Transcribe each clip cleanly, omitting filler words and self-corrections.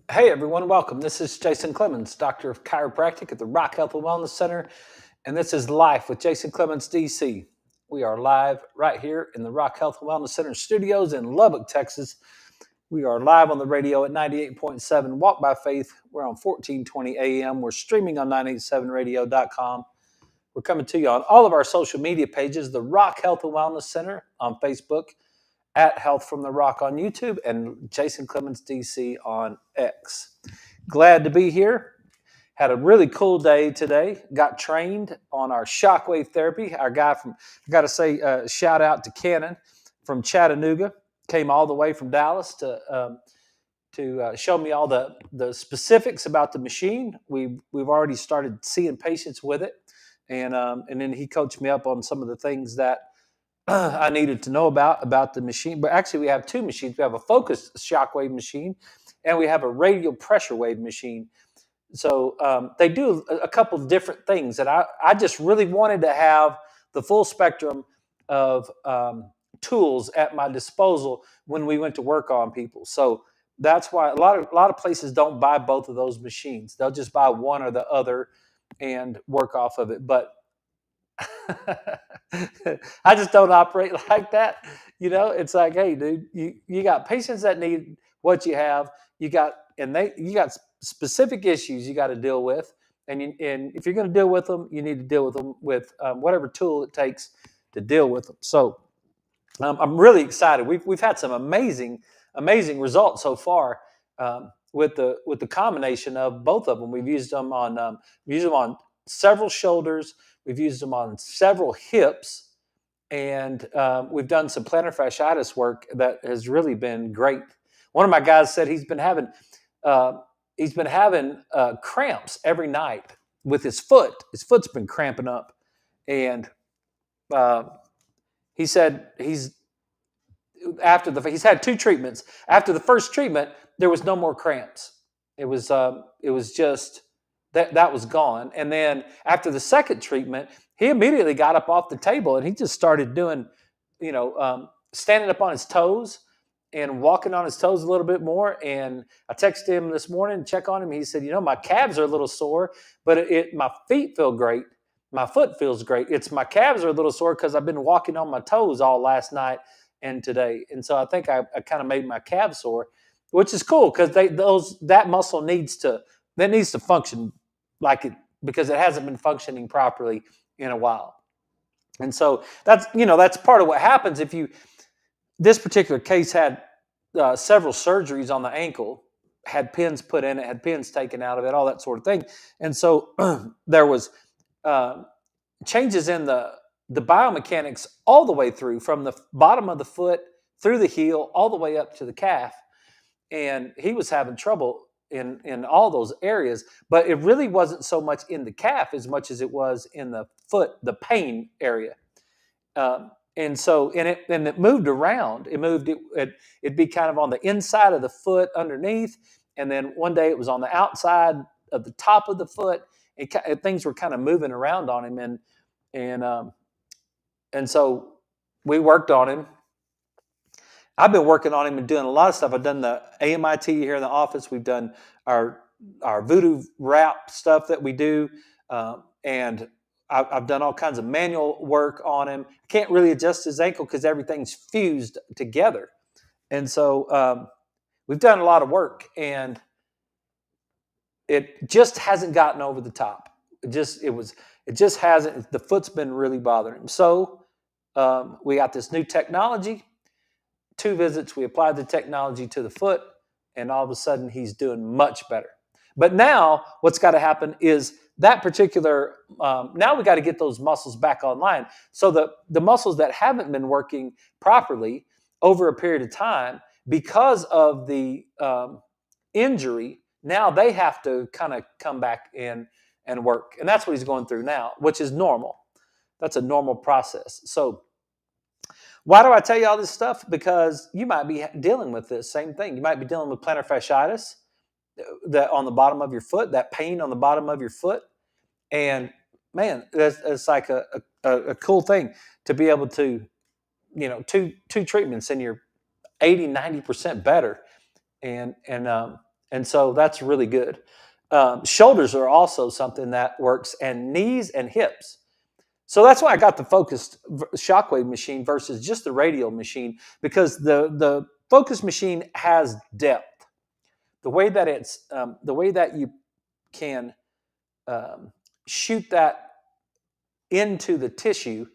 Hey everyone, welcome. This is Jason Clemens, Doctor of Chiropractic at the Rock Health and Wellness Center, and this is Life with Jason Clemens, DC. We are live right here in the Rock Health and Wellness Center studios in Lubbock, Texas. We are live on the radio at 98.7 Walk by Faith. We're on 1420 AM. We're streaming on 987radio.com. We're coming to you on all of our social media pages, the Rock Health and Wellness Center on Facebook, at Health from the Rock on YouTube, and Jason Clemens DC on X. Glad to be here. Had a really cool day today. Got trained on our shockwave therapy. Our guy from, I got to say, shout out to Cannon from Chattanooga. Came all the way from Dallas to show me all the specifics about the machine. We've already started seeing patients with it, and then he coached me up on some of the things that I needed to know about the machine. But actually, we have two machines. We have a focused shockwave machine, and we have a radial pressure wave machine. So they do a couple of different things, and I just really wanted to have the full spectrum of tools at my disposal when we went to work on people. So that's why a lot of places don't buy both of those machines. They'll just buy one or the other and work off of it. But I just don't operate like that. It's like, hey, dude, you got patients that need what you have. You got specific issues you got to deal with, and if you're going to deal with them, you need to deal with them with whatever tool it takes to deal with them. So I'm really excited. We've had some amazing results so far with the combination of both of them. We've used them on several shoulders. We've used them on several hips, and we've done some plantar fasciitis work that has really been great. One of my guys said he's been having cramps every night with his foot. His foot's been cramping up, and he said he's had two treatments. After the first treatment, there was no more cramps. It was just that was gone. And then after the second treatment, he immediately got up off the table and he just started doing, standing up on his toes and walking on his toes a little bit more. And I texted him this morning, check on him. He said, my calves are a little sore, but my feet feel great. My foot feels great. It's my calves are a little sore because I've been walking on my toes all last night and today. And so I think I kind of made my calves sore, which is cool because that muscle needs to function like it, because it hasn't been functioning properly in a while. And so that's part of what happens if this particular case had several surgeries on the ankle, had pins put in it, had pins taken out of it, all that sort of thing. And so there was changes in the biomechanics all the way through, from the bottom of the foot through the heel all the way up to the calf. And he was having trouble in all those areas, but it really wasn't so much in the calf as much as it was in the foot, the pain area. And it moved around. It'd be kind of on the inside of the foot underneath, and then one day it was on the outside of the top of the foot. Things were kind of moving around on him, and so we worked on him. I've been working on him and doing a lot of stuff. I've done the AMIT here in the office. We've done our voodoo wrap stuff that we do, and I've done all kinds of manual work on him. Can't really adjust his ankle because everything's fused together, and so we've done a lot of work, and it just hasn't gotten over the top. It just hasn't. The foot's been really bothering him. So we got this new technology. 2 visits, we applied the technology to the foot, and all of a sudden he's doing much better. But now what's got to happen is that particular, now we got to get those muscles back online. So the muscles that haven't been working properly over a period of time because of the injury, now they have to kind of come back in and work. And that's what he's going through now, which is normal. That's a normal process. So why do I tell you all this stuff? Because you might be dealing with this same thing. You might be dealing with plantar fasciitis that on the bottom of your foot, that pain on the bottom of your foot. And man, it's like a cool thing to be able to, two treatments and you're 80, 90% better. And And so that's really good. Shoulders are also something that works, and knees and hips. So that's why I got the focused shockwave machine versus just the radial machine, because the focus machine has depth. The way that you can um, shoot that into the tissue,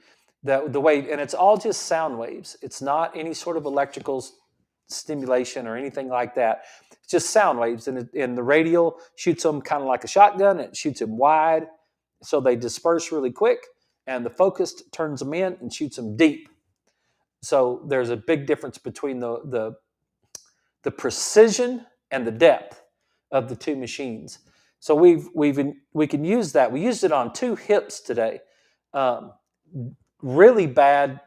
the way, and it's all just sound waves. It's not any sort of electrical stimulation or anything like that. It's just sound waves, and the radial shoots them kind of like a shotgun. It shoots them wide, so they disperse really quick, and the focused turns them in and shoots them deep. So there's a big difference between the precision and the depth of the two machines. So we can use that. We used it on two hips today. Um, really bad,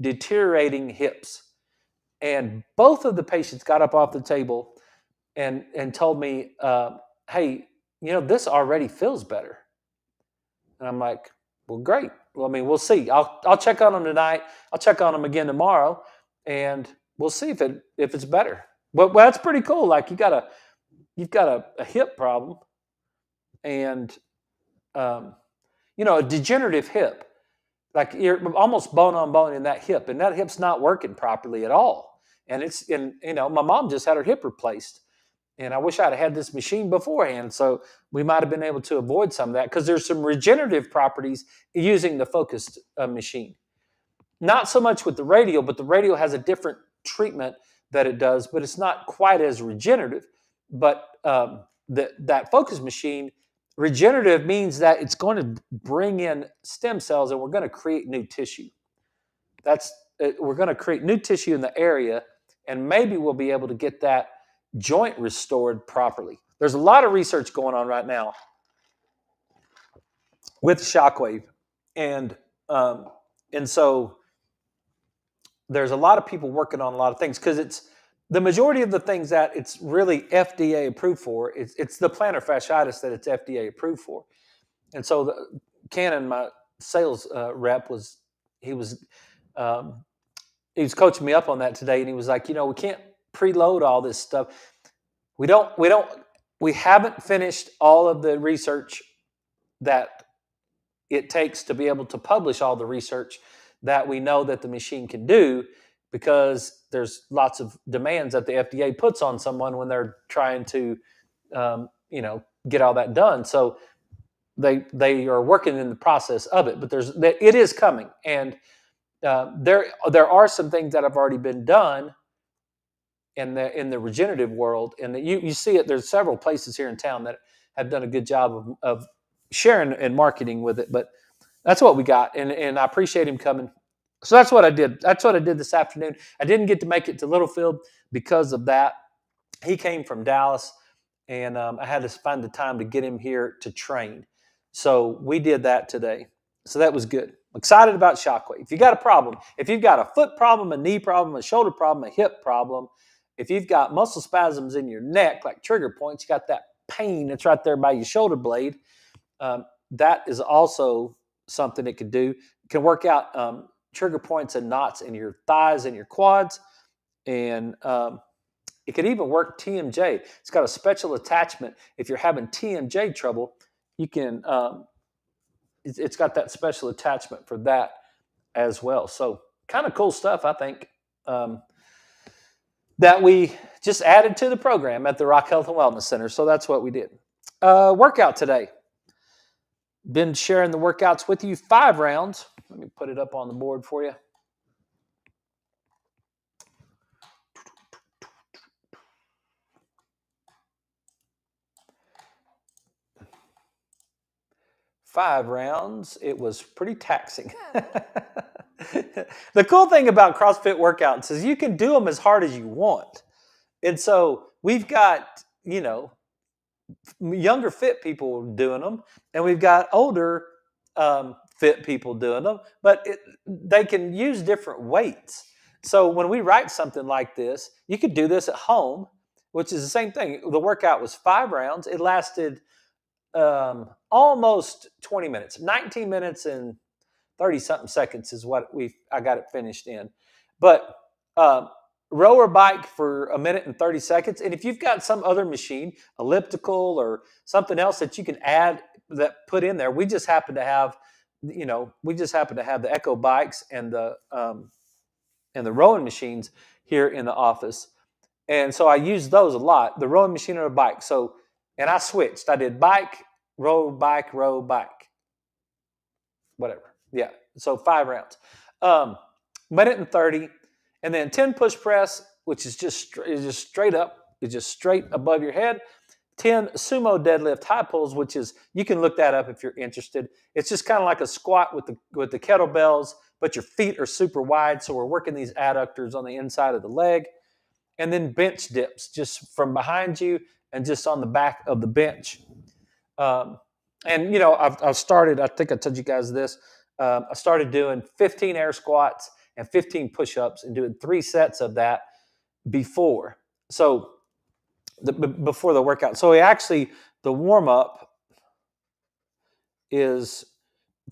deteriorating hips, and both of the patients got up off the table and told me, "Hey, this already feels better." And I'm like, "Well, great. Well, I mean, we'll see. I'll check on them tonight. I'll check on them again tomorrow, and we'll see if it's better." Well, that's pretty cool. Like you've got a hip problem, and um, a degenerative hip. Like you're almost bone on bone in that hip, and that hip's not working properly at all. And my mom just had her hip replaced, and I wish I'd had this machine beforehand, so we might have been able to avoid some of that, because there's some regenerative properties using the focused machine. Not so much with the radial, but the radial has a different treatment that it does, but it's not quite as regenerative. But that focus machine, regenerative means that it's going to bring in stem cells, and we're going to create new tissue. We're going to create new tissue in the area, and maybe we'll be able to get that joint restored properly. There's a lot of research going on right now with shockwave, and um, and so there's a lot of people working on a lot of things, because it's the majority of the things that it's really FDA approved for. It's the plantar fasciitis that it's FDA approved for. And so Cannon, my sales rep, he was um, he was coaching me up on that today, and he was like, we can't preload all this stuff. We haven't finished all of the research that it takes to be able to publish all the research that we know that the machine can do, because there's lots of demands that the FDA puts on someone when they're trying to, get all that done. So they are working in the process of it, but it is coming, and there are some things that have already been done in the regenerative world, and that you see it. There's several places here in town that have done a good job of sharing and marketing with it, but that's what we got, and I appreciate him coming. So that's what I did. That's what I did this afternoon. I didn't get to make it to Littlefield because of that. He came from Dallas, and I had to find the time to get him here to train. So we did that today. So that was good. I'm excited about Shockwave. If you got a problem, if you've got a foot problem, a knee problem, a shoulder problem, a hip problem, if you've got muscle spasms in your neck, like trigger points, you got that pain that's right there by your shoulder blade, that is also something it could do. It can work out trigger points and knots in your thighs and your quads, and it could even work TMJ. It's got a special attachment. If you're having TMJ trouble, you can. It's got that special attachment for that as well. So kind of cool stuff, I think, that we just added to the program at the Rock Health and Wellness Center. So that's what we did. Workout today. Been sharing the workouts with you. 5 rounds. Let me put it up on the board for you. Five rounds. It was pretty taxing. The cool thing about CrossFit workouts is you can do them as hard as you want. And so we've got, younger fit people doing them, and we've got older fit people doing them, but they can use different weights. So when we write something like this, you could do this at home, which is the same thing. The workout was 5 rounds. It lasted almost 20 minutes, 19 minutes and 30 something seconds is what I got it finished in. But row or bike for a minute and 30 seconds. And if you've got some other machine, elliptical or something else that you can add that put in there, we just happen to have, we just happen to have the Echo bikes and the rowing machines here in the office. And so I use those a lot, the rowing machine or a bike. So, and I switched. I did bike, row, bike, whatever. Yeah. So 5 rounds. Um, minute and 30. And then 10 push press, which is just straight up, is just straight above your head. 10 sumo deadlift high pulls, which is, you can look that up if you're interested. It's just kind of like a squat with the kettlebells, but your feet are super wide. So we're working these adductors on the inside of the leg. And then bench dips, just from behind you and just on the back of the bench. Um, and I've started. I think I told you guys this. I started doing 15 air squats and 15 push-ups, and doing 3 sets of that before. So before the workout. So the warm-up is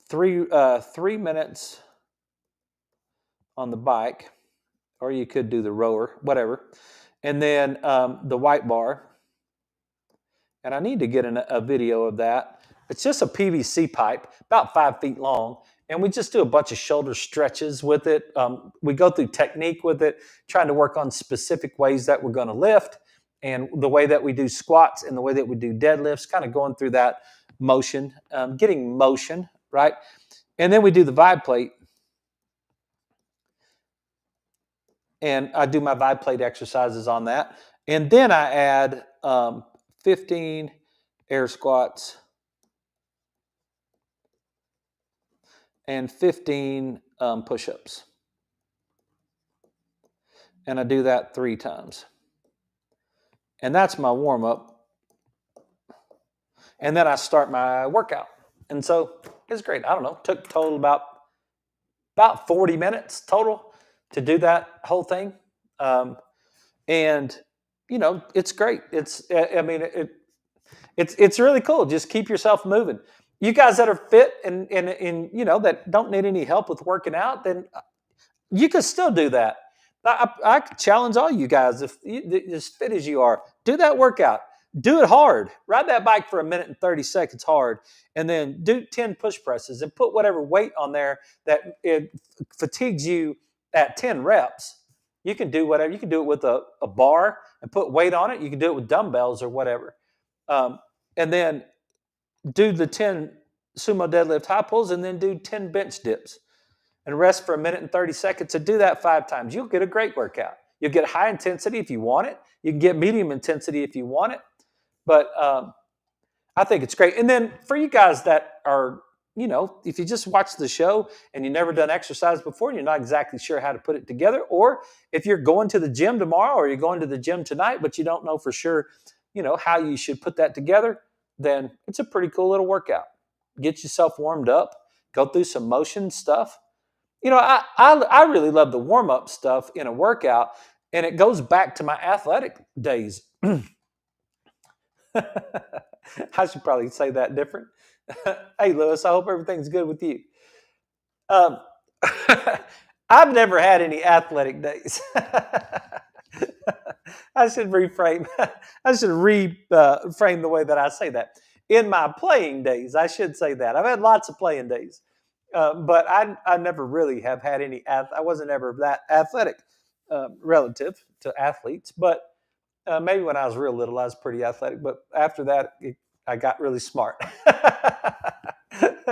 3 minutes on the bike, or you could do the rower, whatever, and then the white bar. And I need to get a video of that. It's just a PVC pipe, about 5 feet long, and we just do a bunch of shoulder stretches with it. We go through technique with it, trying to work on specific ways that we're going to lift, and the way that we do squats and the way that we do deadlifts, kind of going through that motion, getting motion, right? And then we do the vibe plate, and I do my vibe plate exercises on that. And then I add 15 air squats and 15 push-ups. And I do that 3 times. And that's my warm-up. And then I start my workout. And so it's great. I don't know, took total about 40 minutes total to do that whole thing. And it's great. It's really cool. Just keep yourself moving. You guys that are fit and that don't need any help with working out, then you can still do that. I challenge all you guys, if as fit as you are, do that workout. Do it hard. Ride that bike for a minute and 30 seconds hard, and then do 10 push presses and put whatever weight on there that it fatigues you at 10 reps. You can do whatever. You can do it with a bar and put weight on it. You can do it with dumbbells or whatever. And then do the 10 sumo deadlift high pulls, and then do 10 bench dips and rest for a minute and 30 seconds, and do that 5 times. You'll get a great workout. You'll get high intensity if you want it. You can get medium intensity if you want it. But I think it's great. And then for you guys that are, if you just watch the show and you've never done exercise before and you're not exactly sure how to put it together, or if you're going to the gym tomorrow or you're going to the gym tonight, but you don't know for sure, how you should put that together, then it's a pretty cool little workout. Get yourself warmed up, go through some motion stuff. I really love the warm-up stuff in a workout, and it goes back to my athletic days. I should probably say that different. Hey, Lewis, I hope everything's good with you. I've never had any athletic days. I should reframe. I should reframe the way that I say that. In my playing days, I should say that. I've had lots of playing days, but I never really have had any. I wasn't ever that athletic relative to athletes, but maybe when I was real little, I was pretty athletic. But after that, I got really smart.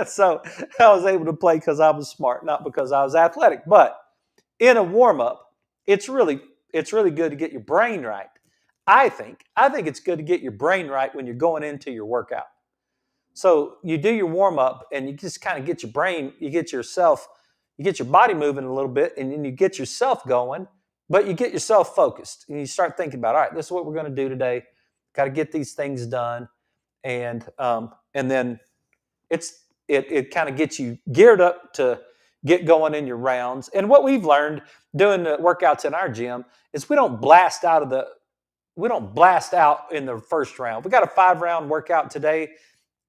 So I was able to play because I was smart, not because I was athletic. But in a warm-up, it's really good to get your brain right. I think it's good to get your brain right when you're going into your workout. So you do your warm-up and you just kind of get your brain, you get your body moving a little bit, and then you get yourself going, but you get yourself focused and you start thinking about, all right, this is what we're going to do today. Got to get these things done. And then it kind of gets you geared up to get going in your rounds. And what we've learned doing the workouts in our gym is we don't blast out in the first round. We got a 5-round workout today.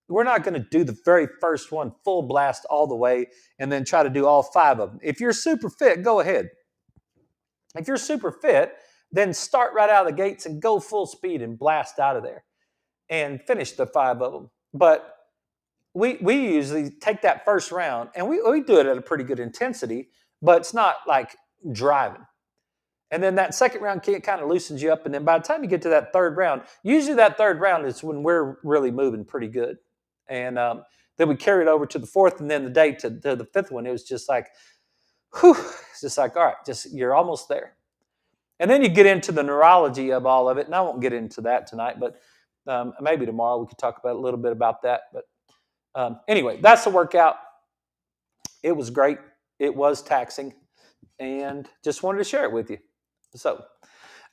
We're not going to do the very first one full blast all the way and then try to do all 5 of them. If you're super fit, go ahead. If you're super fit, then start right out of the gates and go full speed and blast out of there and finish the 5 of them. But we usually take that first round and we do it at a pretty good intensity, but it's not like driving. And then that second round kind of loosens you up. And then by the time you get to that third round, usually that third round is when we're really moving pretty good. And then we carried over to the fourth, and then the day to the fifth one, it was just like, whew, it's just like, all right, just you're almost there. And then you get into the neurology of all of it. And I won't get into that tonight, but maybe tomorrow we could talk about a little bit about that. But anyway, that's the workout. It was great. It was taxing, and just wanted to share it with you. So,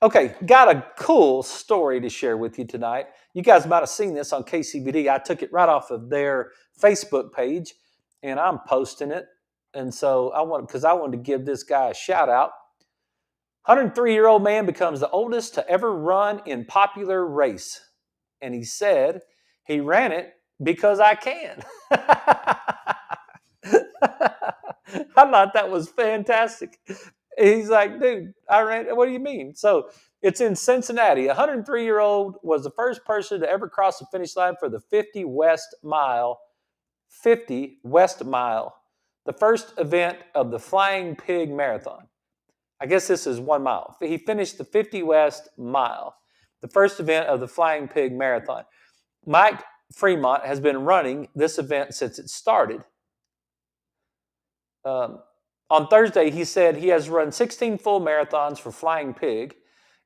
okay, got a cool story to share with you tonight. You guys might have seen this on KCBD. I took it right off of their Facebook page, and I'm posting it. And so I wanted to give this guy a shout out. 103-year-old man becomes the oldest to ever run in popular race. And he said he ran it because I can. I thought that was fantastic. He's like, dude, I ran it. What do you mean? So it's in Cincinnati. A 103-year-old was the first person to ever cross the finish line for the 50 West Mile. 50 West Mile, the first event of the Flying Pig Marathon. I guess this is 1 mile. He finished the 50 West Mile, the first event of the Flying Pig Marathon. Mike Fremont has been running this event since it started. On Thursday, he said he has run 16 full marathons for Flying Pig.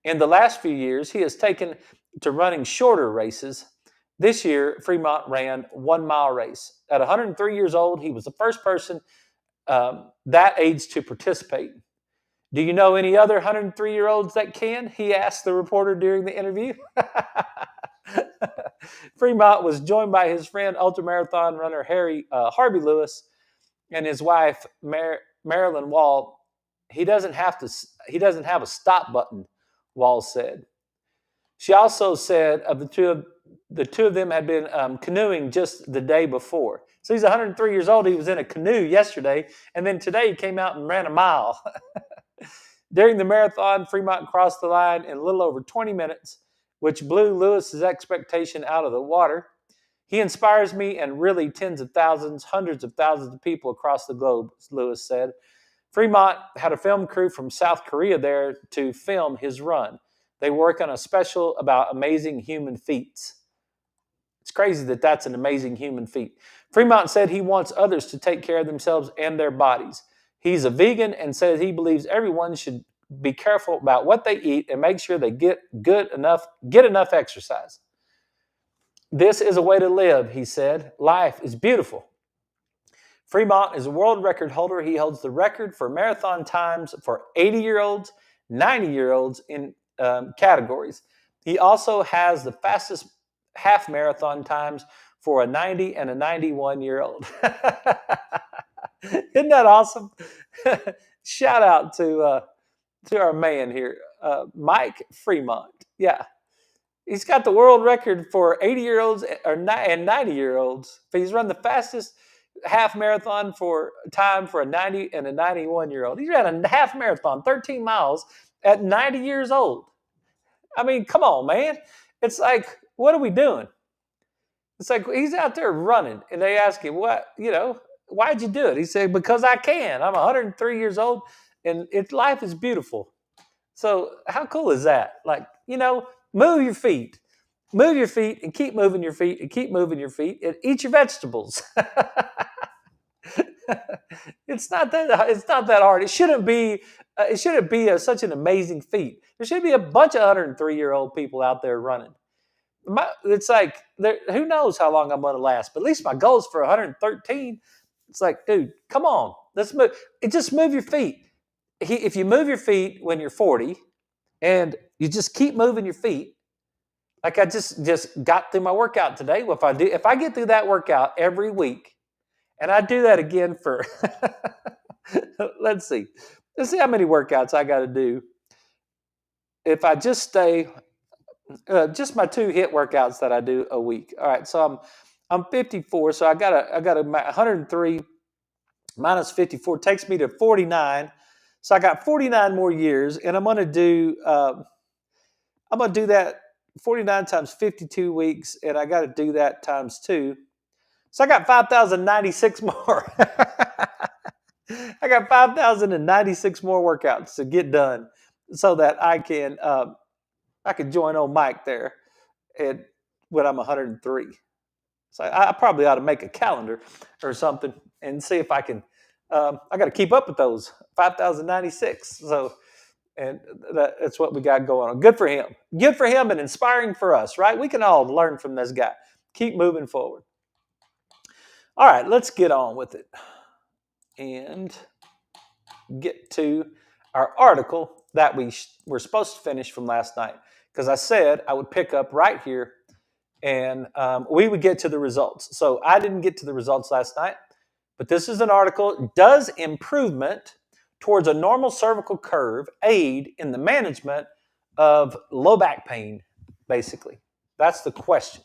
In the last few years, he has taken to running shorter races. This year, Fremont ran 1 mile race. At 103 years old, he was the first person that age to participate. Do you know any other 103-year-olds that can? He asked the reporter during the interview. Fremont was joined by his friend, ultramarathon runner Harvey Lewis, and his wife Marilyn Wall. He doesn't have a stop button, Wall said. She also said of the two of them had been canoeing just the day before. So he's 103 years old. He was in a canoe yesterday, and then today he came out and ran a mile. During the marathon, Fremont crossed the line in a little over 20 minutes, which blew Lewis's expectation out of the water. He inspires me and really tens of thousands, hundreds of thousands of people across the globe, Lewis said. Fremont had a film crew from South Korea there to film his run. They work on a special about amazing human feats. It's crazy that that's an amazing human feat. Fremont said he wants others to take care of themselves and their bodies. He's a vegan and says he believes everyone should be careful about what they eat and make sure they get enough exercise. This is a way to live, he said. Life is beautiful. Fremont is a world record holder. He holds the record for marathon times for 80-year-olds, 90-year-olds in categories. He also has the fastest half marathon times for a 90 and a 91-year-old. Isn't that awesome? Shout out to our man here, Mike Fremont. Yeah. He's got the world record for 80-year-olds and 90-year-olds. He's run the fastest half marathon for time for a 90 and a 91-year-old. He ran a half marathon, 13 miles at 90 years old. I mean, come on, man. It's like, what are we doing? It's like he's out there running, and they ask him, why'd you do it? He said, because I can. I'm 103 years old, and life is beautiful. So how cool is that? Like, move your feet. Move your feet and keep moving your feet and keep moving your feet and eat your vegetables. It's not that hard. It shouldn't be such an amazing feat. There should be a bunch of 103-year-old people out there running. It's like, who knows how long I'm going to last, but at least my goal is for 113. It's like, dude, come on, let's move. Just move your feet. If you move your feet when you're 40 and you just keep moving your feet, like I just got through my workout today. Well, if I get through that workout every week, and I do that again for, let's see how many workouts I got to do. If I just stay, just my 2 HIIT workouts that I do a week. All right, so I'm 54, so I got 103 minus 54 takes me to 49. So I got 49 more years, and I'm going to do that 49 times 52 weeks, and I got to do that times 2. So I got 5,096 more. I got 5,096 more workouts to get done, so that I can join old Mike there, and when I'm 103. So I probably ought to make a calendar or something and see if I can. I got to keep up with those 5,096. So, and that's what we got going on. Good for him. Good for him, and inspiring for us, right? We can all learn from this guy. Keep moving forward. All right, let's get on with it and get to our article that we were supposed to finish from last night, because I said I would pick up right here, and we would get to the results. So I didn't get to the results last night, but this is an article. Does improvement towards a normal cervical curve aid in the management of low back pain, basically? That's the question.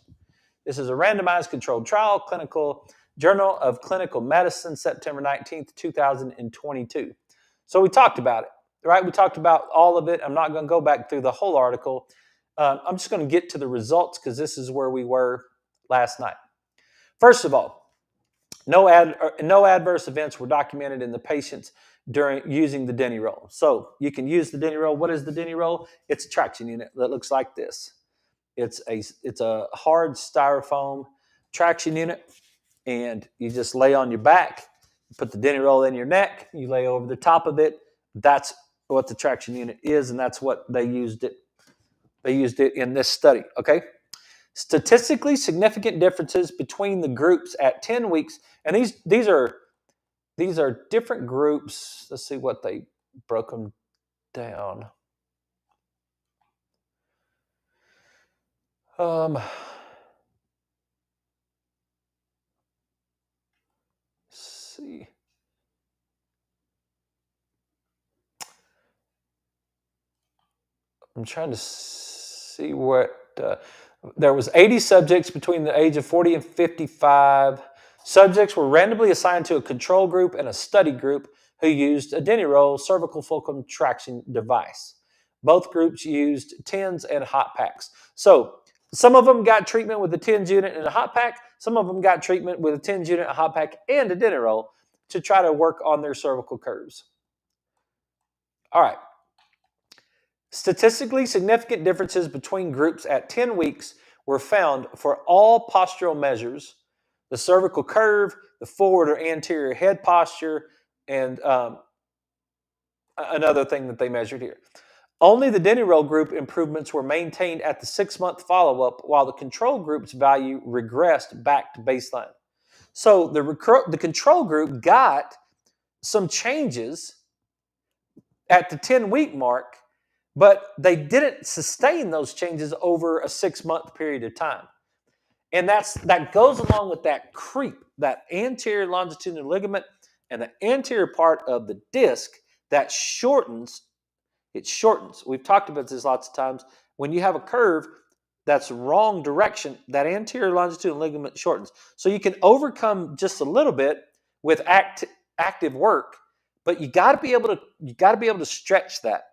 This is a randomized controlled trial, Clinical Journal of Clinical Medicine, September 19th, 2022. So we talked about it, right? We talked about all of it. I'm not going to go back through the whole article. I'm just going to get to the results, because this is where we were last night. First of all, no adverse events were documented in the patients during using the Denny roll. So you can use the Denny roll. What is the Denny roll? It's a traction unit that looks like this. It's a hard styrofoam traction unit, and you just lay on your back, put the Denny roll in your neck, you lay over the top of it. That's what the traction unit is, and that's what they used it. They used it in this study. Okay. Statistically significant differences between the groups at 10 weeks, and these are different groups. Let's see what they broke them down. See. I'm trying to see what there was 80 subjects between the age of 40 and 55. Subjects were randomly assigned to a control group and a study group who used a Denny roll cervical fulcrum traction device. Both groups used TENS and hot packs. So some of them got treatment with the TENS unit and a hot pack. Some of them got treatment with a TENS unit, a hot pack, and a Denny roll to try to work on their cervical curves. All right. Statistically significant differences between groups at 10 weeks were found for all postural measures: the cervical curve, the forward or anterior head posture, and another thing that they measured here. Only the Denny roll group improvements were maintained at the 6-month follow-up, while the control group's value regressed back to baseline. So the control group got some changes at the 10-week mark, but they didn't sustain those changes over a 6-month period of time. And that goes along with that creep, that anterior longitudinal ligament and the anterior part of the disc that shortens. It shortens. We've talked about this lots of times. When you have a curve that's wrong direction, that anterior longitudinal ligament shortens. So you can overcome just a little bit with active work, but you got to be able to stretch that.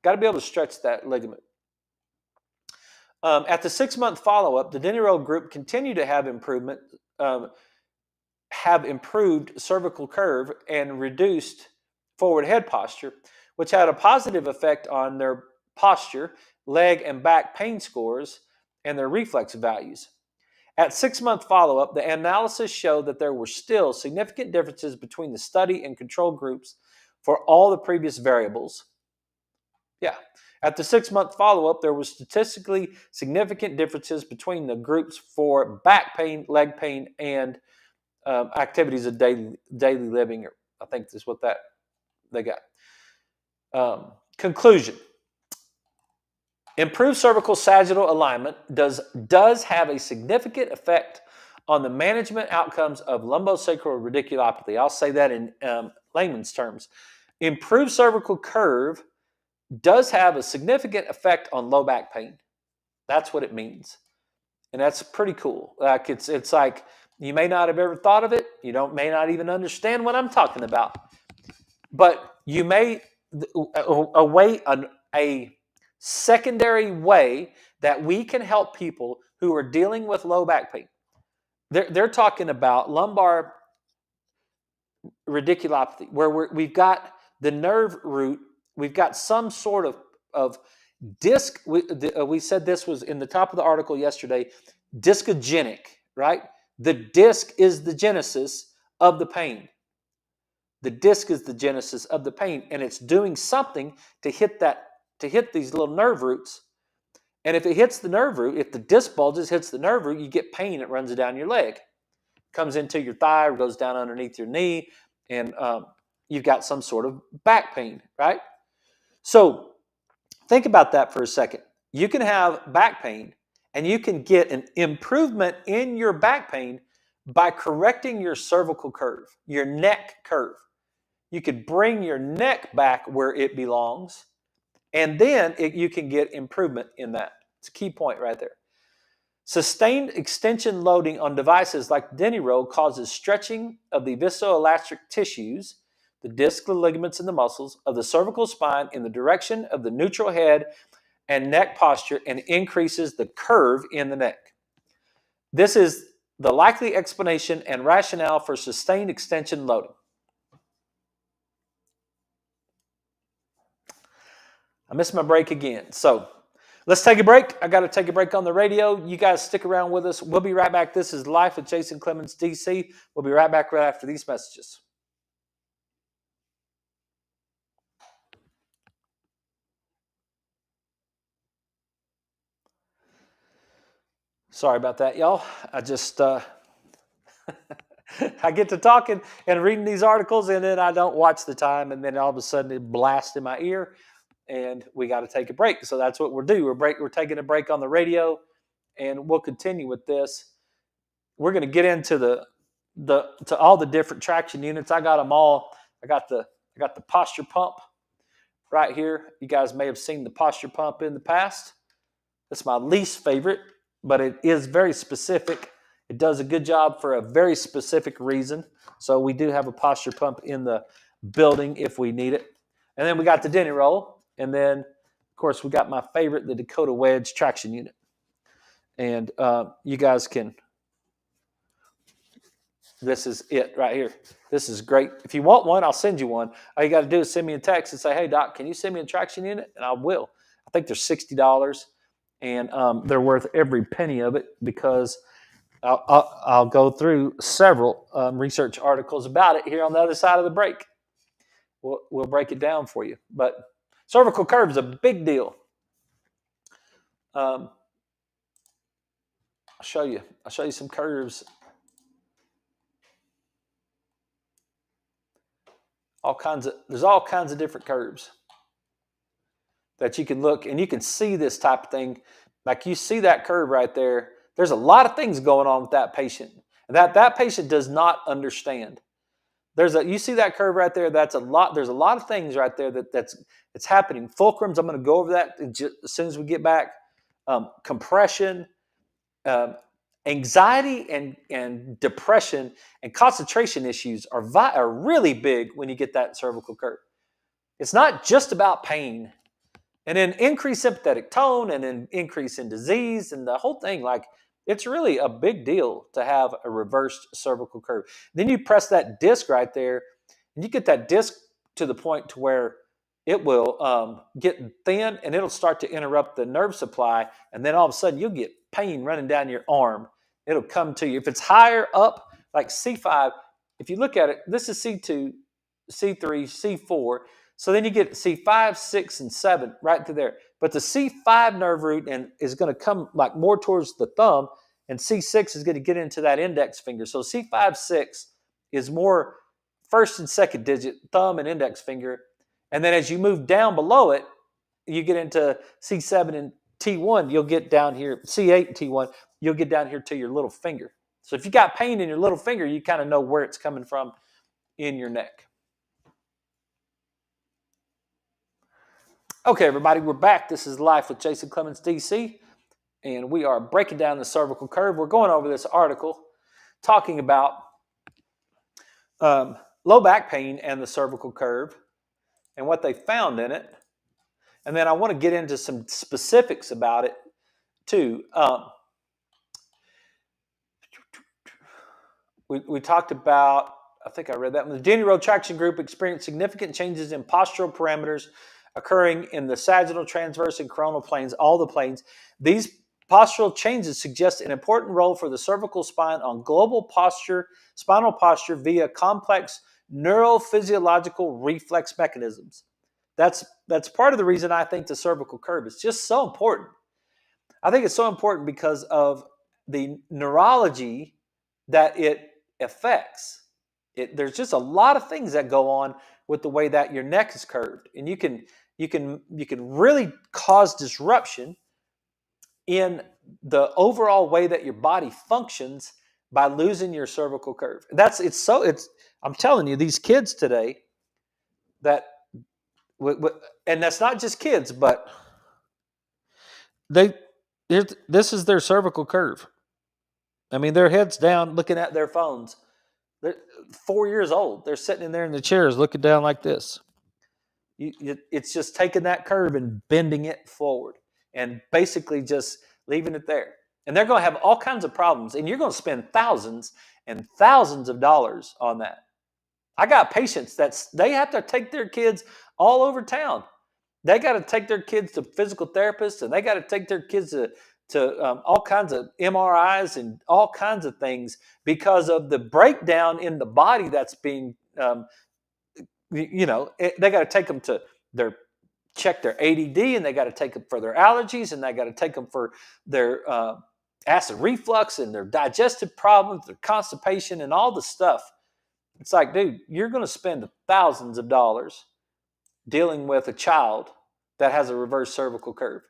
Got to be able to stretch that ligament. At the 6-month follow-up, the Denny roll group continued to have improved cervical curve and reduced forward head posture, which had a positive effect on their posture, leg and back pain scores, and their reflex values. At 6-month follow-up, the analysis showed that there were still significant differences between the study and control groups for all the previous variables. Yeah. At the 6-month follow-up, there were statistically significant differences between the groups for back pain, leg pain, and activities of daily living. I think that's what they got. Conclusion. Improved cervical sagittal alignment does have a significant effect on the management outcomes of lumbosacral radiculopathy. I'll say that in layman's terms. Improved cervical curve does have a significant effect on low back pain. That's what it means. And that's pretty cool. Like it's like you may not have ever thought of it. You may not even understand what I'm talking about. But you may a way a secondary way that we can help people who are dealing with low back pain. They're talking about lumbar radiculopathy, where we've got the nerve root, we've got some sort of disc. We said this was in the top of the article yesterday, discogenic, right? The disc is the genesis of the pain. The disc is the genesis of the pain, and it's doing something to hit these little nerve roots. And if it hits the nerve root, if the disc bulges, hits the nerve root, you get pain. It runs down your leg, comes into your thigh, goes down underneath your knee, and you've got some sort of back pain, right? So think about that for a second. You can have back pain, and you can get an improvement in your back pain by correcting your cervical curve, your neck curve. You could bring your neck back where it belongs, and then you can get improvement in that. It's a key point right there. Sustained extension loading on devices like the Denny roll causes stretching of the viscoelastic tissues, the disc, the ligaments, and the muscles of the cervical spine in the direction of the neutral head and neck posture, and increases the curve in the neck. This is the likely explanation and rationale for sustained extension loading. I missed my break again. So let's take a break. I got to take a break on the radio. You guys stick around with us. We'll be right back. This is Life with Jason Clemens, DC. We'll be right back right after these messages. Sorry about that, y'all. I just I get to talking and reading these articles, and then I don't watch the time, and then all of a sudden it blasts in my ear, and we got to take a break. So that's what we're doing. We're taking a break on the radio, and we'll continue with this. We're going to get into to all the different traction units. I got them all. I got the posture pump right here. You guys may have seen the posture pump in the past. That's my least favorite, but it is very specific. It does a good job for a very specific reason. So we do have a posture pump in the building if we need it. And then we got the Denny roll. And then, of course, we got my favorite, the Dakota Wedge traction unit. And you guys can, this is it right here. This is great. If you want one, I'll send you one. All you got to do is send me a text and say, hey, Doc, can you send me a traction unit? And I will. I think they're $60. And they're worth every penny of it, because I'll go through several research articles about it here on the other side of the break. We'll break it down for you. But cervical curve is a big deal. I'll show you some curves. There's all kinds of different curves that you can look, and you can see this type of thing. Like you see that curve right there. There's a lot of things going on with that patient, and that patient does not understand. You see that curve right there. That's a lot. There's a lot of things right there that's happening. Fulcrums. I'm going to go over that as soon as we get back. Compression, anxiety, and depression and concentration issues are really big when you get that cervical curve. It's not just about pain. And then increased sympathetic tone, and then increase in disease, and the whole thing. Like, it's really a big deal to have a reversed cervical curve. Then you press that disc right there, and you get that disc to the point to where it will get thin, and it'll start to interrupt the nerve supply, and then all of a sudden you'll get pain running down your arm. It'll come to you. If it's higher up, like C5, if you look at it, this is C2, C3, C4. So then you get C5, 6, and 7 right through there. But the C5 nerve root is going to come like more towards the thumb, and C6 is going to get into that index finger. So C5, 6 is more first and second digit, thumb and index finger. And then as you move down below it, you get into C7 and T1, you'll get down here, C8 and T1, you'll get down here to your little finger. So if you got pain in your little finger, you kind of know where it's coming from in your neck. Okay, everybody, we're back. This is Life with Jason Clemens, DC, and we are breaking down the cervical curve. We're going over this article talking about low back pain and the cervical curve. and what they found in it. And then I want to get into some specifics about it too. We talked about, I think I read that one. The Denny Road Traction Group experienced significant changes in postural parameters occurring in the sagittal, transverse, and coronal planes, all the planes. These postural changes suggest an important role for the cervical spine on global posture, spinal posture via complex neurophysiological reflex mechanisms. That's part of the reason I think the cervical curve is just so important. I think it's so important because of the neurology that it affects. There's just a lot of things that go on with the way that your neck is curved, and you can really cause disruption in the overall way that your body functions by losing your cervical curve. I'm telling you, these kids today that and that's not just kids, but they this is their cervical curve. I mean, their heads down, looking at their phones. They're 4 years old. They're sitting in there in the chairs, looking down like this. It's just taking that curve and bending it forward, and basically just leaving it there. And they're going to have all kinds of problems, and you're going to spend thousands and thousands of dollars on that. I got patients they have to take their kids all over town. They got to take their kids to physical therapists, and they got to take their kids to all kinds of MRIs and all kinds of things because of the breakdown in the body that's being, they got to take them to check their ADD, and they got to take them for their allergies, and they got to take them for their acid reflux and their digestive problems, their constipation, and all the stuff. It's like, dude, you're going to spend thousands of dollars dealing with a child that has a reverse cervical curve.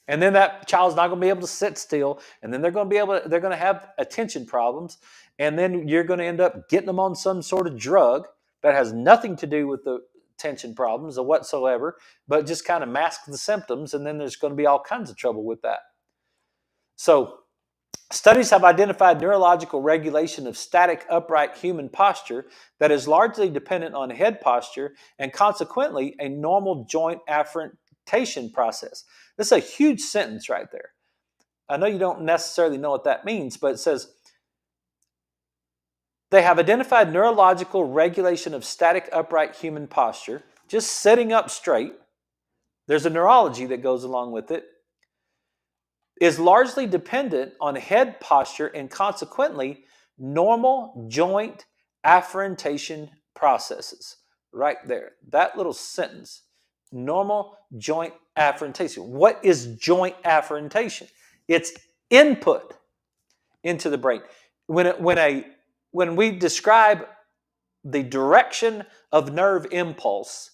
And then that child's not going to be able to sit still, and then they're going to have attention problems, and then you're going to end up getting them on some sort of drug that has nothing to do with the attention problems or whatsoever, but just kind of masks the symptoms, and then there's going to be all kinds of trouble with that. So studies have identified neurological regulation of static upright human posture that is largely dependent on head posture and consequently a normal joint afferentation process. This is a huge sentence right there. I know you don't necessarily know what that means, but it says they have identified neurological regulation of static upright human posture, just sitting up straight. There's a neurology that goes along with it, is largely dependent on head posture and consequently normal joint afferentation processes. Right there, that little sentence, normal joint afferentation. What is joint afferentation? It's input into the brain. When we describe the direction of nerve impulse,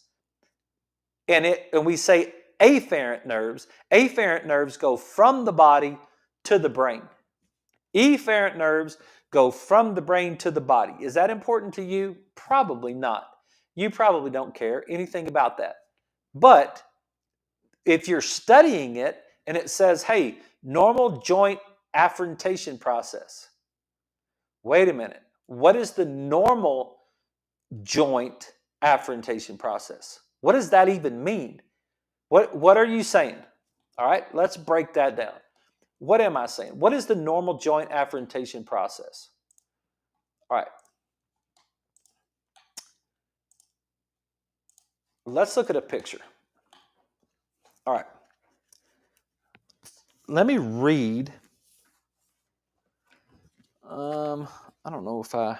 and we say afferent nerves go from the body to the brain. Efferent nerves go from the brain to the body. Is that important to you? Probably not. You probably don't care anything about that. But if you're studying it and it says, hey, normal joint afferentation process. Wait a minute. What is the normal joint afferentation process? What does that even mean? What are you saying? All right, let's break that down. What am I saying? What is the normal joint afferentation process? All right. Let's look at a picture. All right. Let me read. I don't know if I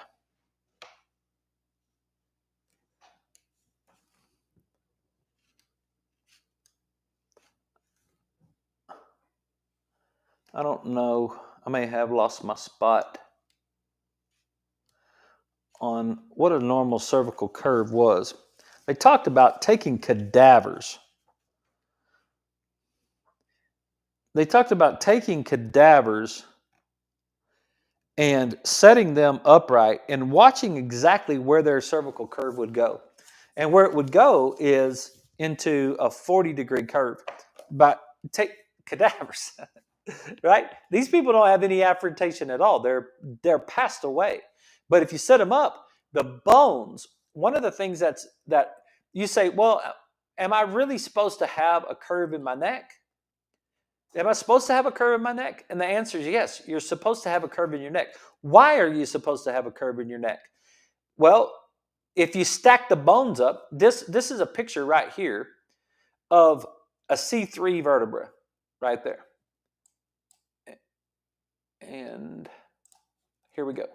don't know. I may have lost my spot on what a normal cervical curve was. They talked about taking cadavers. And setting them upright and watching exactly where their cervical curve would go. And where it would go is into a 40-degree curve. But take cadavers, right? These people don't have any afferentation at all. They're passed away. But if you set them up, the bones, one of the things that you say, well, am I really supposed to have a curve in my neck? Am I supposed to have a curve in my neck? And the answer is yes, you're supposed to have a curve in your neck. Why are you supposed to have a curve in your neck? Well, if you stack the bones up, this is a picture right here of a C3 vertebra right there. And here we go.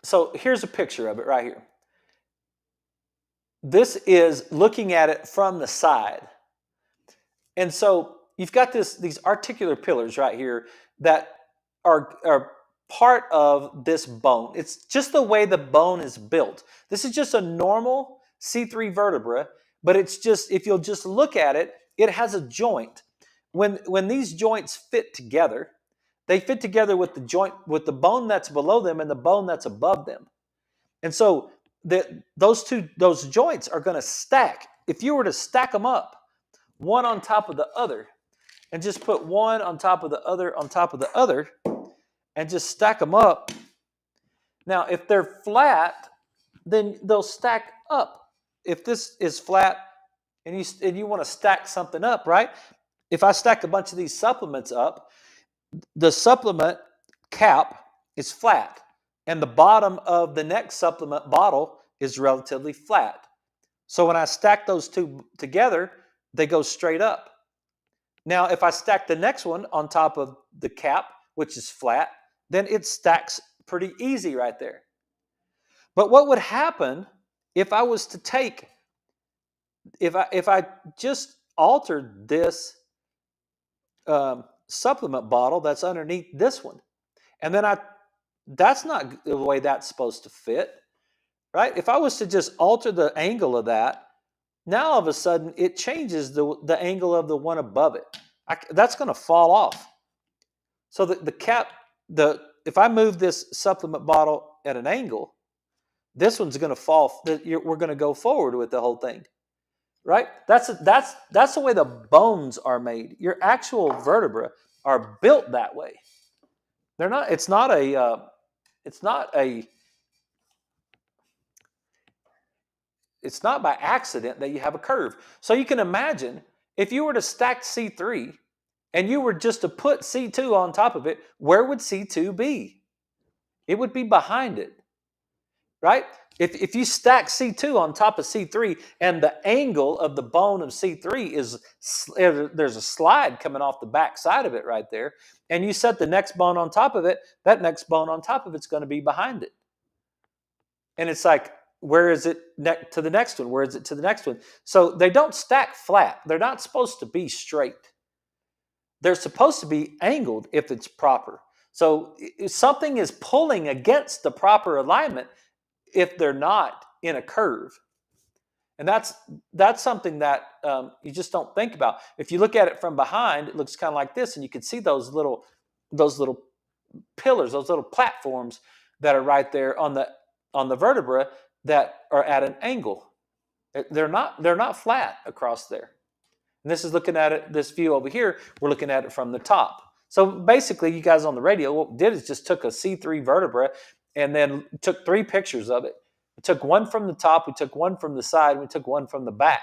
So here's a picture of it right here. This is looking at it from the side. And so you've got these articular pillars right here that are part of this bone. It's just the way the bone is built. This is just a normal C3 vertebra, but it's just, if you'll just look at it, it has a joint. When these joints fit together, they fit together with the joint, with the bone that's below them and the bone that's above them. And so those joints are going to stack. If you were to stack them up, one on top of the other, and just put one on top of the other on top of the other, and just stack them up. Now, if they're flat, then they'll stack up. If this is flat and you want to stack something up, right? If I stack a bunch of these supplements up, the supplement cap is flat, and the bottom of the next supplement bottle is relatively flat. So when I stack those two together, they go straight up. Now, if I stack the next one on top of the cap, which is flat, then it stacks pretty easy right there. But what would happen if I was to take, if I just altered this supplement bottle that's underneath this one, and then that's not the way that's supposed to fit, right? If I was to just alter the angle of that, now all of a sudden it changes the angle of the one above it. That's going to fall off. So the cap, if I move this supplement bottle at an angle, this one's going to fall. We're going to go forward with the whole thing, right? That's the way the bones are made. Your actual vertebrae are built that way. They're not. It's not a. It's not a. It's not by accident that you have a curve. So you can imagine if you were to stack C3 and you were just to put C2 on top of it, where would C2 be? It would be behind it, right? If you stack C2 on top of C3 and the angle of the bone of C3 is, there's a slide coming off the back side of it right there, and you set the next bone on top of it, that next bone on top of it's going to be behind it. And it's like, where is it to the next one? Where is it to the next one? So they don't stack flat. They're not supposed to be straight. They're supposed to be angled if it's proper. So if something is pulling against the proper alignment if they're not in a curve. And that's something that you just don't think about. If you look at it from behind, it looks kind of like this, and you can see those little pillars, those little platforms that are right there on the vertebra that are at an angle. They're not flat across there. And this is looking at it, this view over here, we're looking at it from the top. So basically, you guys on the radio, what we did is just took a C3 vertebra and then took 3 pictures of it. We took one from the top, we took one from the side, we took one from the back.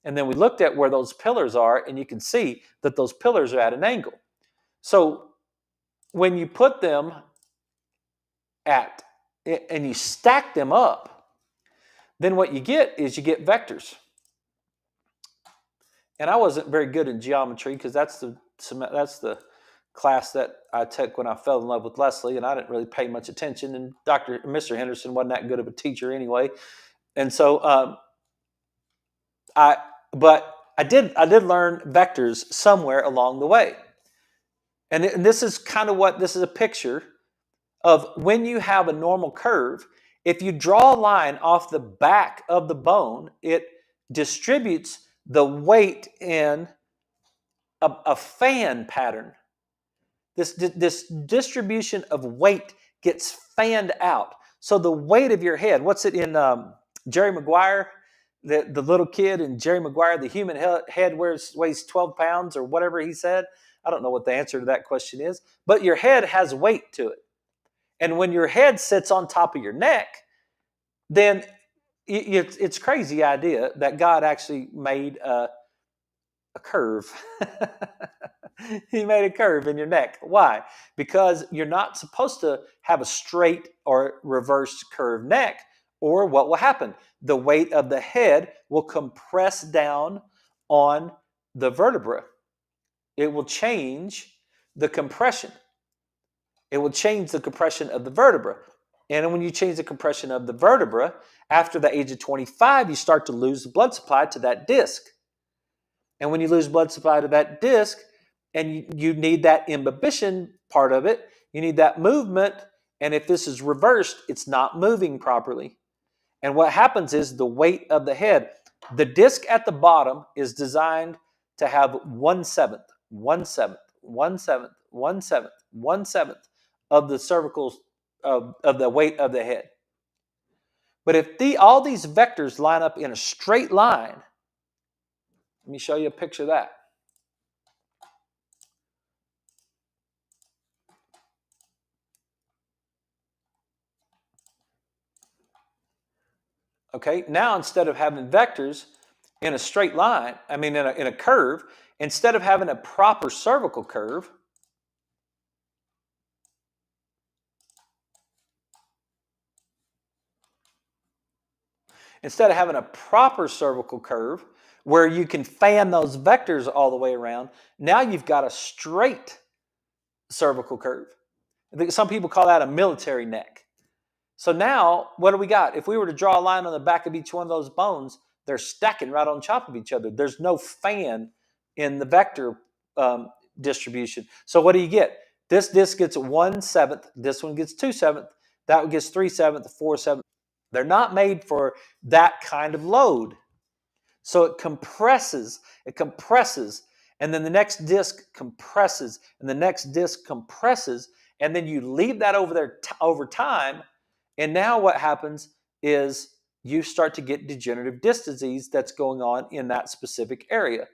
And then we looked at where those pillars are, and you can see that those pillars are at an angle. So when you put them and you stack them up, then what you get is you get vectors. And I wasn't very good in geometry because that's the class that I took when I fell in love with Leslie, and I didn't really pay much attention. And Mr. Henderson wasn't that good of a teacher anyway. And so I did learn vectors somewhere along the way. And this is kind of this is a picture of when you have a normal curve. If you draw a line off the back of the bone, it distributes the weight in a fan pattern. This distribution of weight gets fanned out. So the weight of your head, what's it in Jerry Maguire? The little kid in Jerry Maguire, the human head weighs 12 pounds or whatever he said. I don't know what the answer to that question is, but your head has weight to it. And when your head sits on top of your neck, then it's crazy idea that God actually made a curve. He made a curve in your neck. Why? Because you're not supposed to have a straight or reversed curved neck, or what will happen? The weight of the head will compress down on the vertebra. It will change the compression. It will change the compression of the vertebra. And when you change the compression of the vertebra, after the age of 25, you start to lose the blood supply to that disc. And when you lose blood supply to that disc, and you need that imbibition part of it, you need that movement. And if this is reversed, it's not moving properly. And what happens is the weight of the head, the disc at the bottom is designed to have 1/7, 1/7, 1/7, 1/7, 1/7 of the cervical of the weight of the head. But if all these vectors line up in a straight line, let me show you a picture of that. Okay, now instead of having vectors in a straight line, in a curve, instead of having a proper cervical curve, where you can fan those vectors all the way around, now you've got a straight cervical curve. I think some people call that a military neck. So now, what do we got? If we were to draw a line on the back of each one of those bones, they're stacking right on top of each other. There's no fan in the vector distribution. So what do you get? This disc gets 1/7, this one gets 2/7, that one gets 3/7, 4/7. They're not made for that kind of load. So it compresses, and then the next disc compresses, and the next disc compresses, and then you leave that over there over time, and now what happens is you start to get degenerative disc disease that's going on in that specific area.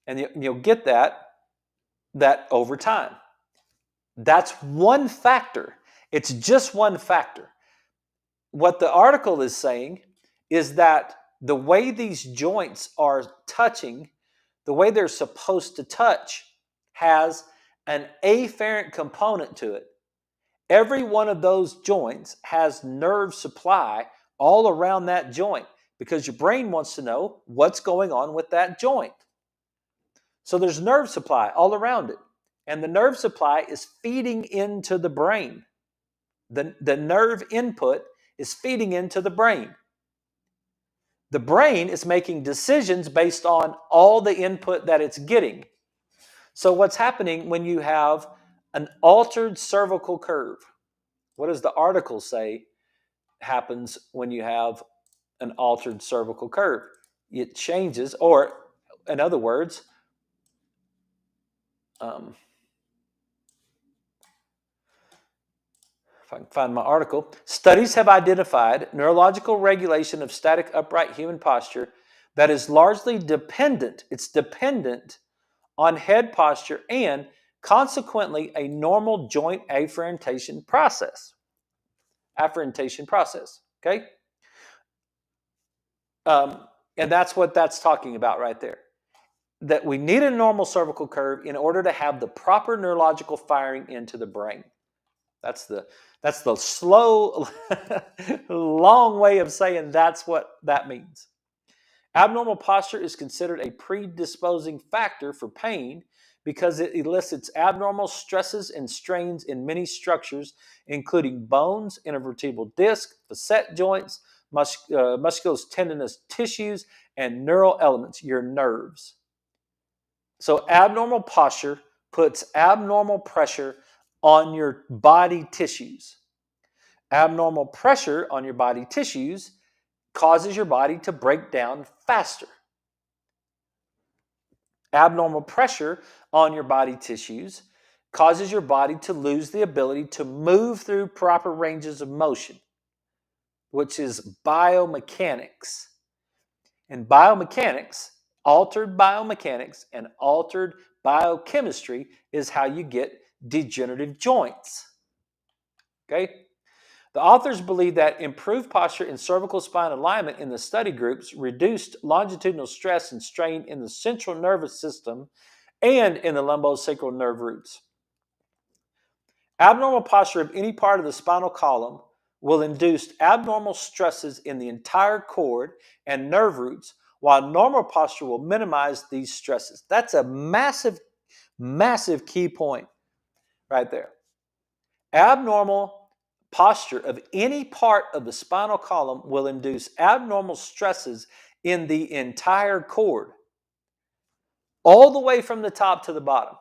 And you'll get that over time. That's one factor. It's just one factor. What the article is saying is that the way these joints are touching, the way they're supposed to touch, has an afferent component to it. Every one of those joints has nerve supply all around that joint because your brain wants to know what's going on with that joint. So there's nerve supply all around it. And the nerve supply is feeding into the brain. The nerve input is feeding into the brain. The brain is making decisions based on all the input that it's getting. So what's happening when you have an altered cervical curve? What does the article say happens when you have an altered cervical curve? It changes, or in other words, if I can find my article, studies have identified neurological regulation of static upright human posture that is largely dependent. It's dependent on head posture and consequently a normal joint afferentation process. Okay? And that's what that's talking about right there. That we need a normal cervical curve in order to have the proper neurological firing into the brain. That's the slow, long way of saying that's what that means. Abnormal posture is considered a predisposing factor for pain because it elicits abnormal stresses and strains in many structures, including bones, intervertebral disc, facet joints, musculotendinous tissues, and neural elements, your nerves. So abnormal posture puts abnormal pressure on your body tissues. Abnormal pressure on your body tissues causes your body to break down faster. Abnormal pressure on your body tissues causes your body to lose the ability to move through proper ranges of motion, which is biomechanics. And biomechanics, altered biomechanics and altered biochemistry is how you get degenerative joints. Okay? The authors believe that improved posture and cervical spine alignment in the study groups reduced longitudinal stress and strain in the central nervous system and in the lumbosacral nerve roots. Abnormal posture of any part of the spinal column will induce abnormal stresses in the entire cord and nerve roots, while normal posture will minimize these stresses. That's a massive, massive key point right there. Abnormal posture of any part of the spinal column will induce abnormal stresses in the entire cord, all the way from the top to the bottom.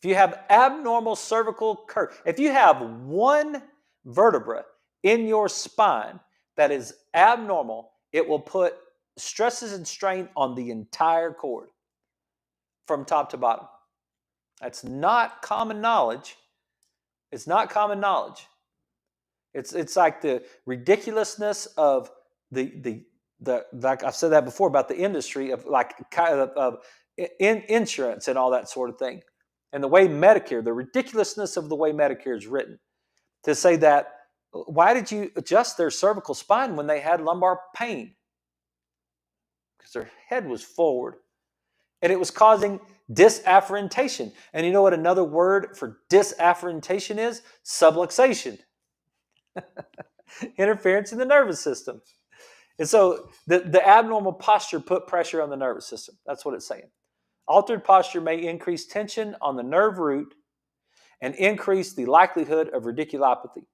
If you have abnormal cervical curve, if you have one vertebra in your spine that is abnormal, it will put stresses and strain on the entire cord from top to bottom. That's not common knowledge. It's not common knowledge. It's like the ridiculousness of the like I've said that before about the industry of like kind of insurance and all that sort of thing. And the way Medicare, the ridiculousness of the way Medicare is written, to say that, why did you adjust their cervical spine when they had lumbar pain? Because their head was forward. And it was causing disafferentation. And you know what another word for disafferentation is? Subluxation. Interference in the nervous system. And so the abnormal posture put pressure on the nervous system. That's what it's saying. Altered posture may increase tension on the nerve root and increase the likelihood of radiculopathy.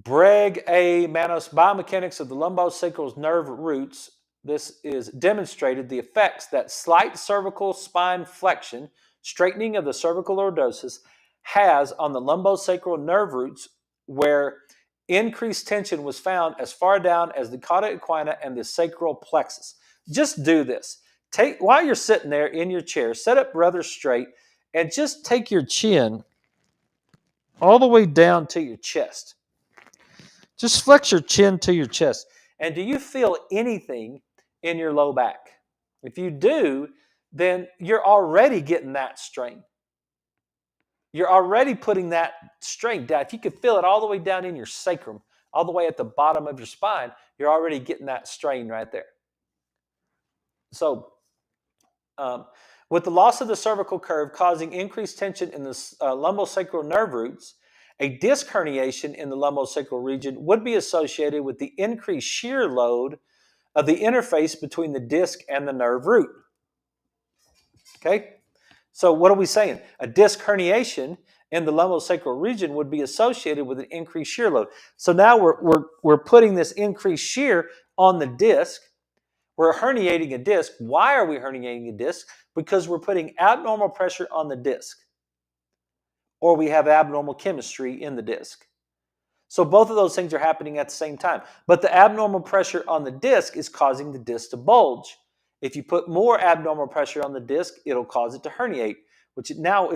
Breg A. Manos, Biomechanics of the Lumbosacral Nerve Roots. This is demonstrated the effects that slight cervical spine flexion, straightening of the cervical lordosis, has on the lumbosacral nerve roots, where increased tension was found as far down as the cauda equina and the sacral plexus. Just do this. While you're sitting there in your chair, sit up rather straight and just take your chin all the way down to your chest. Just flex your chin to your chest. And do you feel anything in your low back? If you do, then you're already getting that strain. You're already putting that strain down. If you could feel it all the way down in your sacrum, all the way at the bottom of your spine, you're already getting that strain right there. So, with the loss of the cervical curve causing increased tension in the lumbosacral nerve roots, a disc herniation in the lumbosacral region would be associated with the increased shear load of the interface between the disc and the nerve root. Okay? So what are we saying? A disc herniation in the lumbosacral region would be associated with an increased shear load. So now we're putting this increased shear on the disc. We're herniating a disc. Why are we herniating a disc? Because we're putting abnormal pressure on the disc, or we have abnormal chemistry in the disc. So both of those things are happening at the same time. But the abnormal pressure on the disc is causing the disc to bulge. If you put more abnormal pressure on the disc, it'll cause it to herniate, which now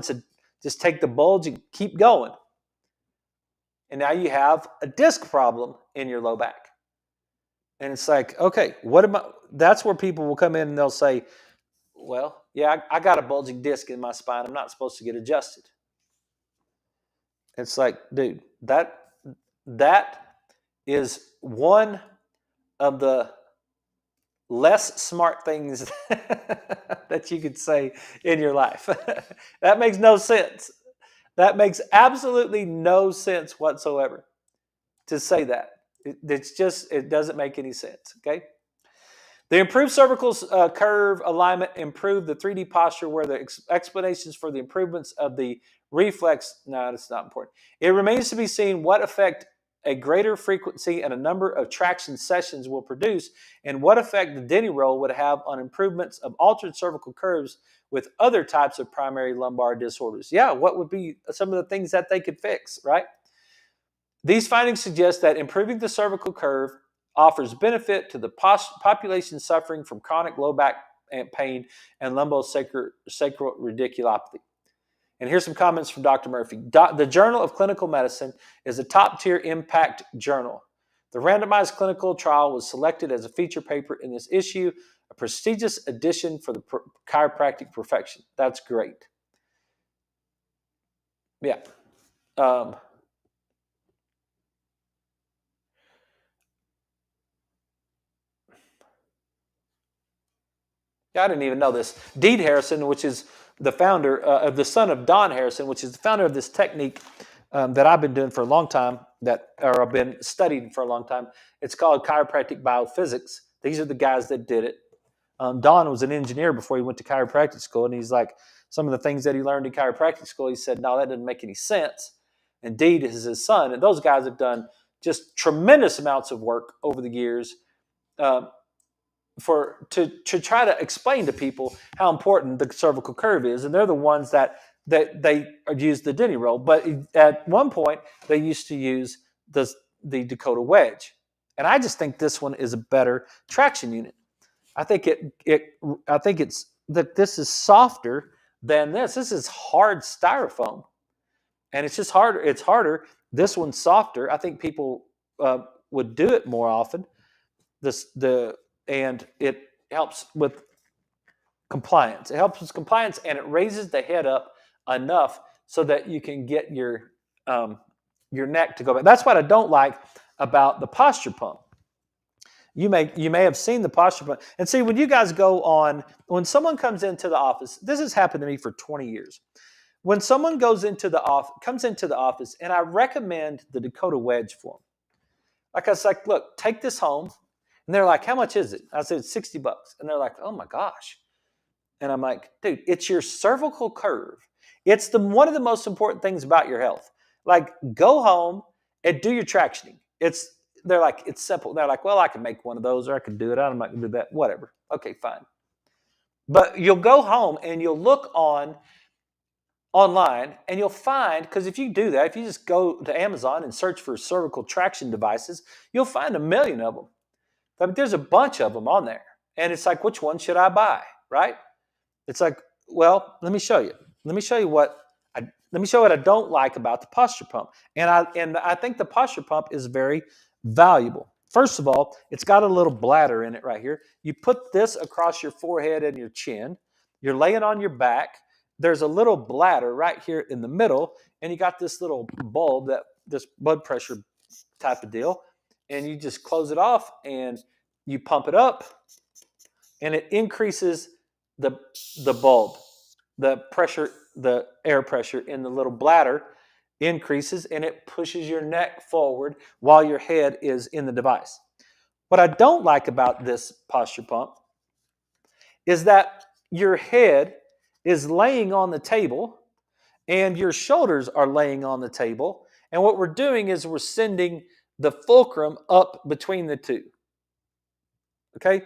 just take the bulge and keep going. And now you have a disc problem in your low back. And it's like, okay, that's where people will come in and they'll say, well, yeah, I got a bulging disc in my spine. I'm not supposed to get adjusted. It's like, dude, that is one of the less smart things that you could say in your life. That makes no sense. That makes absolutely no sense whatsoever to say that. It doesn't make any sense, okay? The improved cervical curve alignment improved the 3D posture, where the explanations for the improvements of the reflex, no, that's not important. It remains to be seen what effect a greater frequency and a number of traction sessions will produce, and what effect the Denny roll would have on improvements of altered cervical curves with other types of primary lumbar disorders. Yeah, what would be some of the things that they could fix, right? These findings suggest that improving the cervical curve offers benefit to the population suffering from chronic low back pain and lumbosacral radiculopathy. And here's some comments from Dr. Murphy. The Journal of Clinical Medicine is a top-tier impact journal. The randomized clinical trial was selected as a feature paper in this issue, a prestigious addition for the chiropractic profession. That's great. Yeah. I didn't even know this. Deed Harrison, which is the founder of the son of Don Harrison, which is the founder of this technique that I've been doing for a long time, or I've been studying for a long time. It's called chiropractic biophysics. These are the guys that did it. Don was an engineer before he went to chiropractic school, and he's like, some of the things that he learned in chiropractic school, he said, no, that doesn't make any sense. And Deed is his son, and those guys have done just tremendous amounts of work over the years uh, to try to explain to people how important the cervical curve is, and they're the ones that they use the Denny roll. But at one point, they used to use the Dakota wedge, and I just think this one is a better traction unit. I think it's that this is softer than this. This is hard styrofoam, and it's just harder. It's harder. This one's softer. I think people would do it more often. And it helps with compliance. It helps with compliance, and it raises the head up enough so that you can get your neck to go back. That's what I don't like about the posture pump. You may have seen the posture pump, and see when someone comes into the office. This has happened to me for 20 years. When someone comes into the office, and I recommend the Dakota wedge for them. Like I was like, look, take this home. And they're like, how much is it? I said, $60. And they're like, oh my gosh. And I'm like, dude, it's your cervical curve. It's one of the most important things about your health. Like, go home and do your tractioning. They're like, it's simple. They're like, well, I can make one of those, or I can do it. I'm not going to do that. Whatever. Okay, fine. But you'll go home and you'll look online, and you'll find, because if you do that, if you just go to Amazon and search for cervical traction devices, you'll find a million of them. I mean, there's a bunch of them on there. And it's like, which one should I buy, right? It's like, well, let me show you. Let me show you what I don't like about the posture pump. And I think the posture pump is very valuable. First of all, it's got a little bladder in it right here. You put this across your forehead and your chin. You're laying on your back. There's a little bladder right here in the middle, and you got this little bulb, this blood pressure type of deal, and you just close it off and you pump it up, and it increases the bulb, the air pressure in the little bladder increases, and it pushes your neck forward while your head is in the device. What I don't like about this posture pump is that your head is laying on the table and your shoulders are laying on the table, and what we're doing is we're sending the fulcrum up between the two. Okay?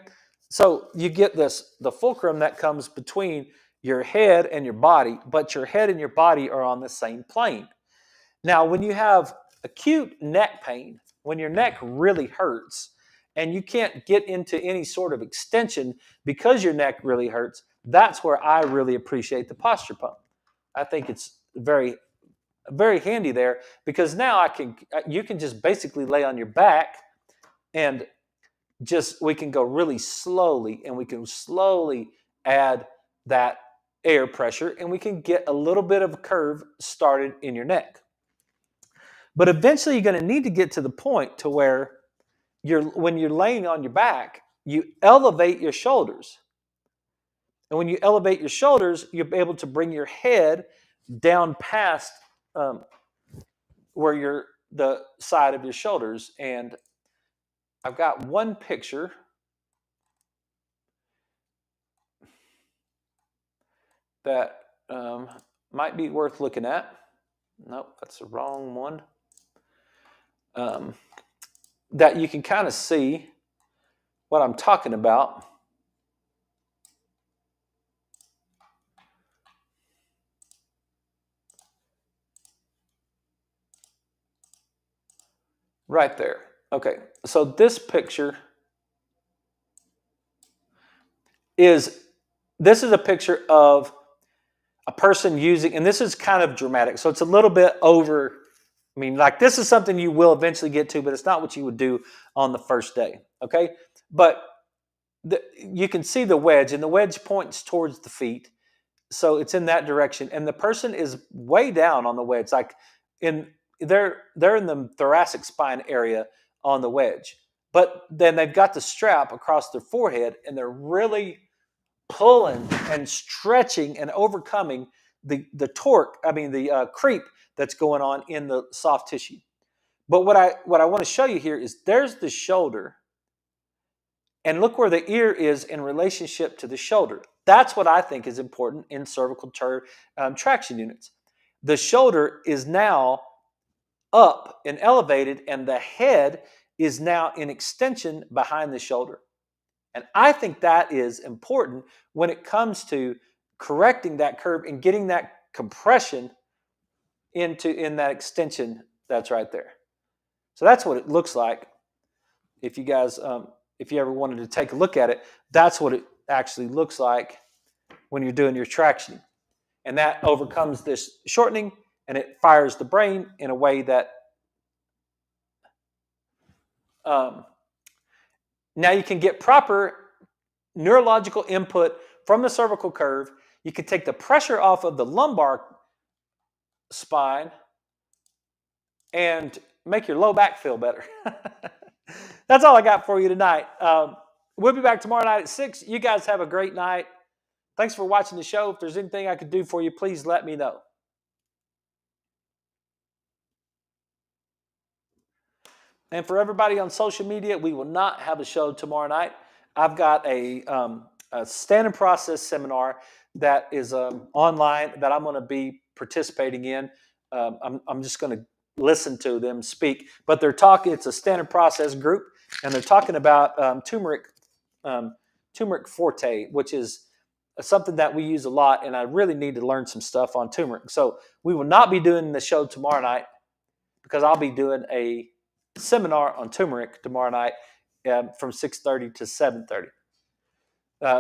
So you get the fulcrum that comes between your head and your body, but your head and your body are on the same plane. Now, when you have acute neck pain, when your neck really hurts, and you can't get into any sort of extension because your neck really hurts, that's where I really appreciate the posture pump. I think it's very, very handy there, because now you can just basically lay on your back, and we can go really slowly, and we can slowly add that air pressure, and we can get a little bit of a curve started in your neck. But eventually you're going to need to get to the point to where when you're laying on your back, you elevate your shoulders. And when you elevate your shoulders, you're able to bring your head down past where the side of your shoulders. And I've got one picture that might be worth looking at. Nope, that's the wrong one. That you can kind of see what I'm talking about. Right there. Okay, so this picture is a picture of a person using, and this is kind of dramatic, so it's a little bit over. I mean, like, this is something you will eventually get to, but it's not what you would do on the first day, okay? But you can see the wedge, and the wedge points towards the feet, so it's in that direction, and the person is way down on the wedge, like they're in the thoracic spine area on the wedge, but then they've got the strap across their forehead, and they're really pulling and stretching and overcoming the torque, the creep that's going on in the soft tissue. But what I want to show you here is there's the shoulder, and look where the ear is in relationship to the shoulder. That's what I think is important in cervical traction units. The shoulder is now up and elevated, and the head is now in extension behind the shoulder. And I think that is important when it comes to correcting that curve and getting that compression in that extension that's right there. So that's what it looks like. If you guys, if you ever wanted to take a look at it, that's what it actually looks like when you're doing your traction. And that overcomes this shortening, and it fires the brain in a way that now you can get proper neurological input from the cervical curve. You can take the pressure off of the lumbar spine and make your low back feel better. That's all I got for you tonight. We'll be back tomorrow night at 6. You guys have a great night. Thanks for watching the show. If there's anything I could do for you, please let me know. And for everybody on social media, we will not have a show tomorrow night. I've got a standard process seminar that is online that I'm going to be participating in. I'm just going to listen to them speak, but they're talking. It's a standard process group, and they're talking about turmeric forte, which is something that we use a lot, and I really need to learn some stuff on turmeric. So we will not be doing the show tomorrow night because I'll be doing a seminar on turmeric tomorrow night from 6:30 to 7:30.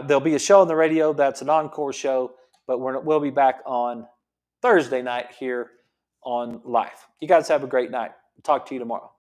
There'll be a show on the radio that's an encore show, but we'll be back on Thursday night here on Life. You guys have a great night. Talk to you tomorrow.